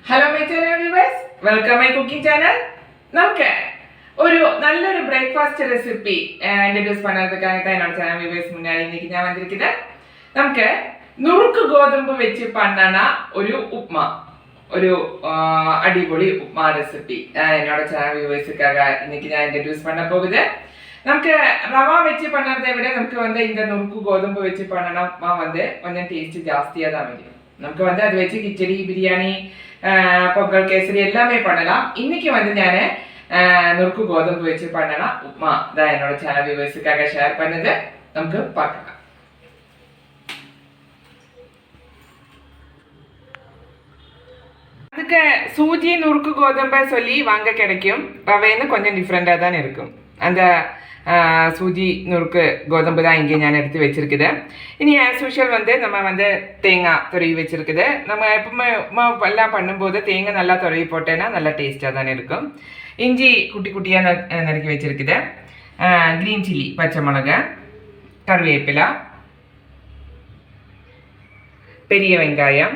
Hello my channel viewers, welcome my cooking channel. നമുക്ക് ഒരു നല്ലൊരു ബ്രേക്ക്ഫാസ്റ്റ് റെസിപ്പി ഇൻട്രൊഡ്യൂസ് പண்றதுக்காக என்னோட சேனல் வியூவர்ஸ் முன்னாடி இன்னைக்கு ഞാൻ വന്നിരിക്കുന്നത് നമുക്ക് നുറുക്ക് ഗോതമ്പ് വെച്ച് பண்ணனா ഒരു ഉപ്മാ ഒരു അടിപൊളി ഉപ്മാ റെസിപ്പി என்னோட சேனல் வியூவர்ஸ்க்காக இன்னைக்கு ഞാൻ இன்ட்ரൊഡ്യൂസ് பண்ண போகுது നമുക്ക് റവ വെച്ച് பண்றதை விட നമുക്ക് வந்து இந்த നുറുക്ക് ഗോതമ്പ് വെച്ച് பண்ணனா உப்மா வந்து கொஞ்சம் டேஸ்ட் ஜாஸ்தியா தான் வரும் നമുക്ക് வந்து அது വെച്ച് കിച്ചടി ബിരിയാണി പൊങ്കൽ കേസരി எல்லாமே பண்ணலாம் இன்னைக்கு வந்து நான் നുറുക്ക് ഗോതമ്പ് വെച്ച് பண்ணனா உப்மா தான் என்னோட சேனல் வியூவர்ஸ்க்காக ஷேர் பண்ணது നമുക്ക് பார்க்கலாம் அதுக்கு சூஜி நுறுக்கு கோதம்பை சொல்லி வாங்க கிடைக்கும் ரவைன்னு கொஞ்சம் டிஃப்ரெண்டாக தான் இருக்கும் அந்த சூஜி நுறுக்கு கோதம்பு தான் இங்கே நான் எடுத்து வச்சுருக்குது இனி ஆஸ் யூஷுவல் வந்து நம்ம வந்து தேங்காய் துருவி வச்சுருக்குது நம்ம எப்பவுமே உமா எல்லாம் பண்ணும்போது தேங்காய் நல்லா துருவி போட்டேன்னா நல்லா டேஸ்ட்டாக தானே இருக்கும் இஞ்சி குட்டி குட்டியாக நறுக்கி வச்சுருக்குது க்ரீன் சில்லி பச்சை மிளகாய் கருவேப்பிலை பெரிய வெங்காயம்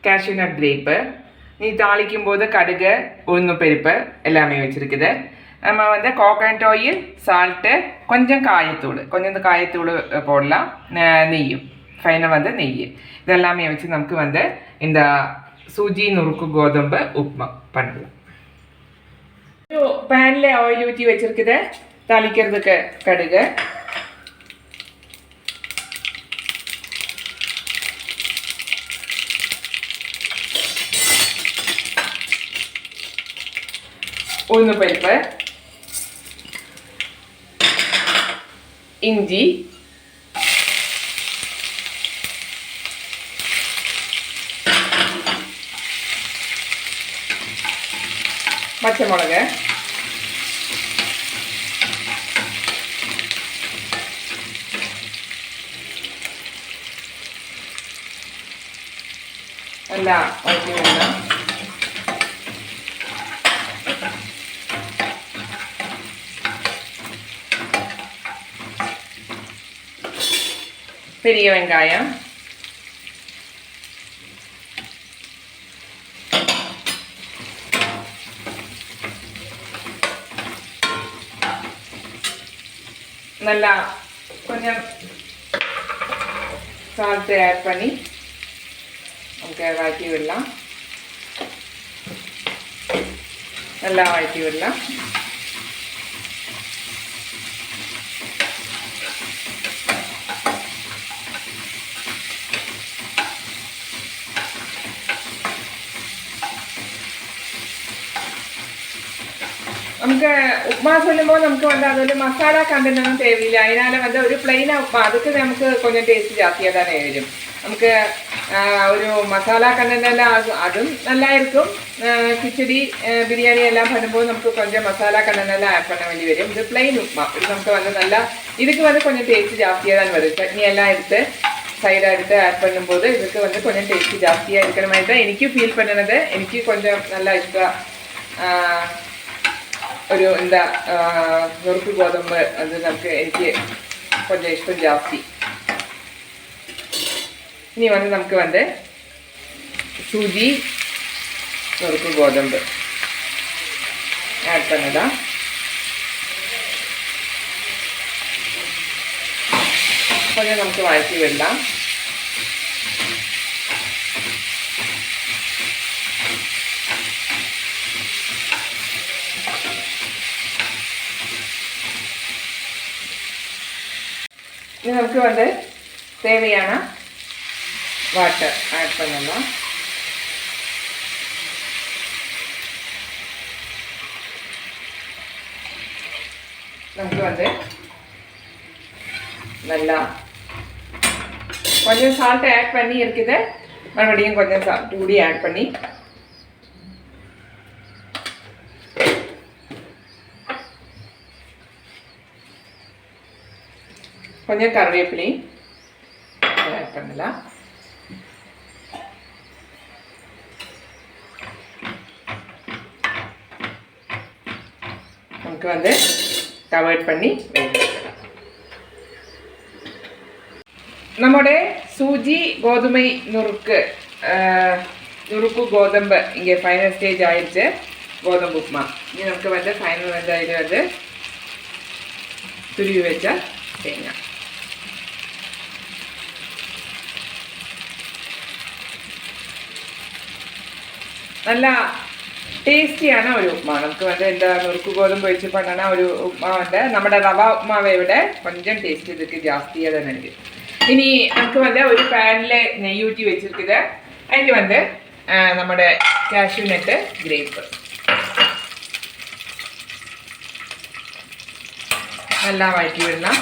cashew nut grape நீ தாளிக்கும் போது கடுகு உளுந்து பருப்பு எல்லாமே வச்சிருக்குது நம்ம வந்து கோகனட் ஆயில் சால்ட்டு கொஞ்சம் காயத்தூள் போடலாம் நெய்யும் ஃபைனல் வந்து நெய் இதெல்லாமே வச்சு நமக்கு வந்து இந்த சூஜி நுறுக்கு கோதம்பு உப்மா பண்ணலாம் ஒரு பேனில் ஆயில் ஊற்றி வச்சிருக்குது தாளிக்கிறதுக்கு கடுகு உளுந்து பருப்பு இஞ்சி பச்சை மிளகாய் நல்லா வதக்கி விடலாம் பெரிய வெங்காயம் நல்லா கொஞ்சம் சால்ட் ஆட் பண்ணி நமக்கு வதக்கி விடலாம் நல்லா வதக்கி விடலாம் നമുക്ക് ഉപ്മാ சொல்லும்போது നമുക്ക് வந்து அதோட மசாலா கண்டென்ட் ஒன்றும் தேவையில்லை அதனால வந்து ஒரு பிளைனாக உப்மா அதுக்கு നമുക്ക് கொஞ்சம் டேஸ்ட் ஜாஸ்தியாக தானே வரும் നമുക്ക് ഒരു മസാല കണ്ടന്റ് എല്ലാം അതും நல்லா இருக்கும் கிச்சடி பிரியாணி எல்லாம் பண்ணும்போது நமக்கு கொஞ்சம் மசாலா கண்டென்ட் எல்லாம் ஆட் பண்ண வேண்டி வரும் இது பிளைன் உப்மா இது நமக்கு வந்து நல்லா இதுக்கு வந்து கொஞ்சம் டேஸ்ட் ஜாஸ்தியாக தான் வரும் சட்னி எல்லாம் எடுத்து சைடாக எடுத்து ஆட் பண்ணும்போது இதுக்கு வந்து கொஞ்சம் டேஸ்ட் ஜாஸ்தியாக இருக்கிற மாதிரி தான் എനിക്ക് ഫീൽ பண்ணுனது എനിക്ക് கொஞ்சம் நல்லா ഇഷ്ടം ഒരു എന്താ നുറുക്ക് ഗോതമ്പ് അത് നമുക്ക് എനിക്ക് கொஞ்சம் ഇഷ്ടം ജാസ്തി ഇനി வந்து നമുക്ക് வந்து சூஜி നുറുക്ക് ഗോതമ്പ് ஆட் பண்ணலாம் கொஞ்சம் നമുക്ക് വഴറ്റി വിടலாம் இனி நமக்கு வந்து தேவையான வாட்டர் ஆட் பண்ணலாம் நமக்கு வந்து நல்லா கொஞ்சம் சால்ட் ஆட் பண்ணி இருக்குது மறுபடியும் கொஞ்சம் சால்ட் கூடி ஆட் பண்ணி கொஞ்சம் கருவேப்பிலையும் ஆட் பண்ணலாம் நமக்கு வந்து கவர் பண்ணி നമ്മുടെ സൂചി ഗോതമ്പ് നുറുക്ക് நுறுக்கு கோதம்பு இங்கே ஃபைனல் ஸ்டேஜ் ஆயிடுச்சு. கோதம்பு உப்புமா இங்கே நமக்கு வந்து ஃபைனல் வந்து இது வந்து துருவி வச்ச தேங்காய். நல்லா ടേസ്റ്റിയാണ് ഒരു ഉപ്മാ. നമുക്ക് വന്ന് എന്താ നുറുക്ക് ഗോതമ്പ് വെച്ച് പണണ ഒരു ഉപ്മാ ഉണ്ട്. നമ്മുടെ റവ ഉപ്മാവ് ഇവിടെ കൊഞ്ചം ടേസ്റ്റ് ഇതൊക്കെ ജാസ്തിயாக தான் இருக்கு. ഇനി നമുക്ക് വന്ന് ഒരു പാനിൽ നെയ്യൂറ്റി വെച്ചിരിക്കുന്നത്. അതിൽ വന്ന് നമ്മുടെ കാഷ്യൂ നട്ട് ഗ്രേപ്പ് நல்லா வதக்கி விடலாம்.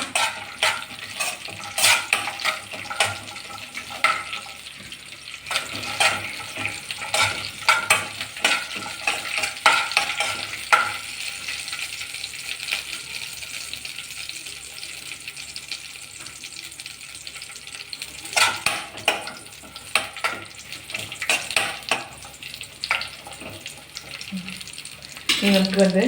നമുക്ക് வந்து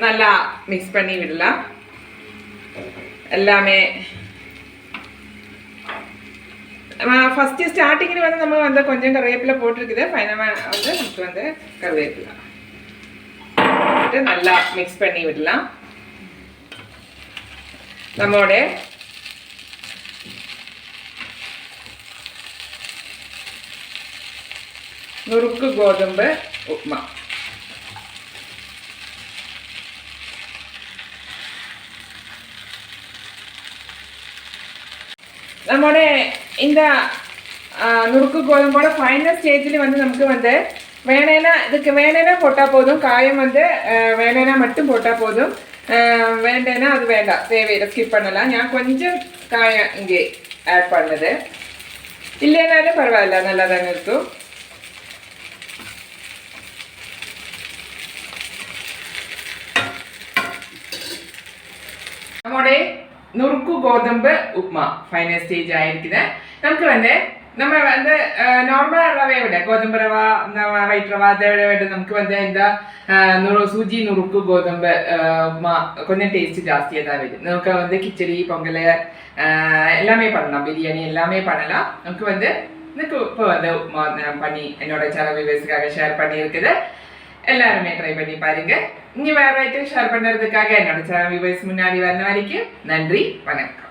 நல்லா மிக்ஸ் பண்ணி விடலாம். எல்லாமே ஃபஸ்ட்டு ஸ்டார்டிங்கில் வந்து நம்ம வந்து கொஞ்சம் கருவேப்பிலை போட்டிருக்குது. ஃபைனலாக வந்து நமக்கு வந்து கருவேப்பிலை நல்லா மிக்ஸ் பண்ணி விடலாம். நம்மளோட நுறுக்கு கோதம்பு உப்புமா நம்மளோட இந்த நுறுக்கு கோதம்போட ஃபைனல் ஸ்டேஜில் வந்து நமக்கு வந்து வேணேனா இதுக்கு வேணேனா போட்டால் போதும். காயம் வந்து வேணேனா மட்டும் போட்டால் போதும். வேண்டேனா அது வேண்டாம், தேவையில்லை, ஸ்கிப் பண்ணலாம். ഞാൻ கொஞ்சம் காயம் இங்கே ஆட் பண்ணது. இல்லைனாலும் பரவாயில்ல, நல்லா தானே இருக்கும். நம்மளுடைய நுறுக்கு கோதம்பு உப்புமா ஃபைனல் ஸ்டேஜ் ஆயிருக்குது. நமக்கு வந்து நம்ம வந்து நார்மலாக ரவையை விட கோதம்பு ரவா இந்த ஒயிட் ரவா அதை விட நமக்கு வந்து இந்த சூஜி நுறுக்கு கோதம்பு உப்புமா கொஞ்சம் டேஸ்ட்டு ஜாஸ்தியாக தான் வருது. நமக்கு வந்து கிச்சடி பொங்கல் எல்லாமே பண்ணலாம், பிரியாணி எல்லாமே பண்ணலாம். நமக்கு வந்து எனக்கு இப்போ வந்து உப்புமா பண்ணி என்னோட சேனல் வியூவர்ஸுக்காக ஷேர் பண்ணியிருக்குது. எல்லாருமே ட்ரை பண்ணி பாருங்க. இனி வேற ஐட்டம் ஷேர் பண்ணுறதுக்காக என்னோட சேனல் வியூவர்ஸ் முன்னாடி வர வரைக்கும் நன்றி, வணக்கம்.